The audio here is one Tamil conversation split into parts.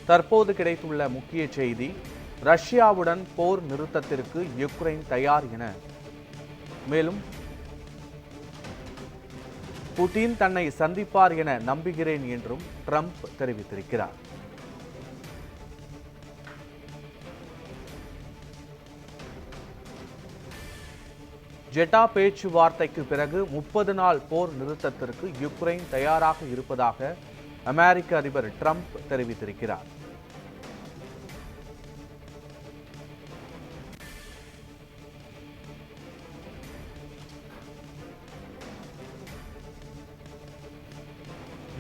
தற்போது கிடைத்துள்ள முக்கிய செய்தி, ரஷ்யாவுடன் போர் நிறுத்தத்திற்கு யுக்ரைன் தயார் என. மேலும் புட்டின் தன்னை சந்திப்பார் என நம்புகிறேன் என்றும் ட்ரம்ப் தெரிவித்திருக்கிறார். ஜெட்டா பேச்சுவார்த்தைக்கு பிறகு 30 நாள் போர் நிறுத்தத்திற்கு யுக்ரைன் தயாராக இருப்பதாக அமெரிக்க அதிபர் ட்ரம்ப் தெரிவித்திருக்கிறார்.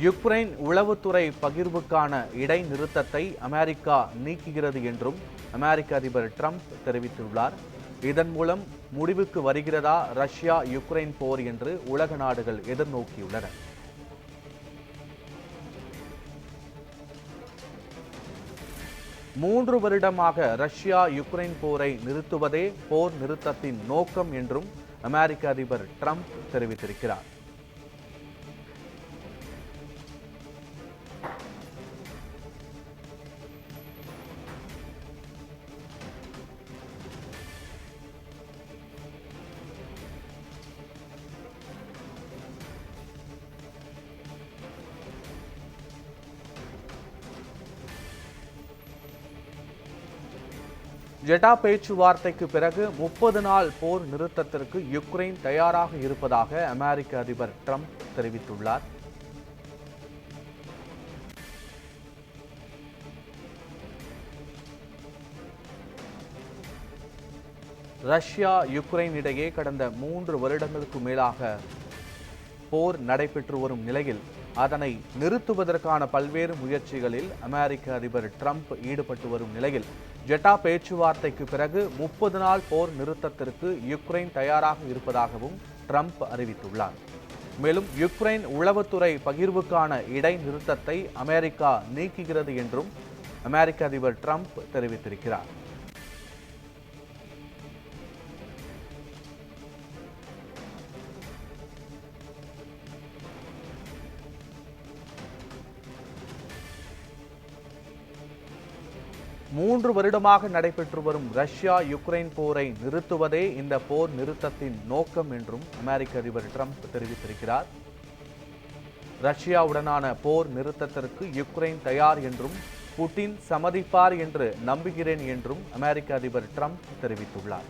யுக்ரைன் உளவுத்துறை பகிர்வுக்கான இடைநிறுத்தத்தை அமெரிக்கா நீக்குகிறது என்றும் அமெரிக்க அதிபர் ட்ரம்ப் தெரிவித்துள்ளார். இதன் மூலம் முடிவுக்கு வருகிறதா ரஷ்யா யுக்ரைன் போர் என்று உலக நாடுகள் எதிர்நோக்கியுள்ளன. மூன்று வருடமாக ரஷ்யா யுக்ரைன் போரை நிறுத்துவதே போர் நிறுத்தத்தின் நோக்கம் என்றும் அமெரிக்க அதிபர் ட்ரம்ப் தெரிவித்திருக்கிறார். ஜெட்டா பேச்சுவார்த்தைக்கு பிறகு 30 நாள் போர் நிறுத்தத்திற்கு யுக்ரைன் தயாராக இருப்பதாக அமெரிக்க அதிபர் ட்ரம்ப் தெரிவித்துள்ளார். ரஷ்யா யுக்ரைன் இடையே கடந்த 3 வருடங்களுக்கு மேலாக போர் நடைபெற்று வரும் நிலையில் அதனை நிறுத்துவதற்கான பல்வேறு முயற்சிகளில் அமெரிக்க அதிபர் ட்ரம்ப் ஈடுபட்டு வரும் நிலையில் ஜெட்டா பேச்சுவார்த்தைக்கு பிறகு 30 நாள் போர் நிறுத்தத்திற்கு யுக்ரைன் தயாராக இருப்பதாகவும் ட்ரம்ப் அறிவித்துள்ளார். மேலும் யுக்ரைன் உளவுத்துறை பகிர்வுக்கான இடைநிறுத்தத்தை அமெரிக்கா நீக்குகிறது என்றும் அமெரிக்க அதிபர் ட்ரம்ப் தெரிவித்திருக்கிறார். மூன்று வருடமாக நடைபெற்று வரும் ரஷ்யா யுக்ரைன் போரை நிறுத்துவதே இந்த போர் நிறுத்தத்தின் நோக்கம் என்றும் அமெரிக்க அதிபர் ட்ரம்ப் தெரிவித்திருக்கிறார். ரஷ்யாவுடனான போர் நிறுத்தத்திற்கு யுக்ரைன் தயார் என்றும் புட்டின் சம்மதிப்பார் என்று நம்புகிறேன் என்றும் அமெரிக்க அதிபர் ட்ரம்ப் தெரிவித்துள்ளார்.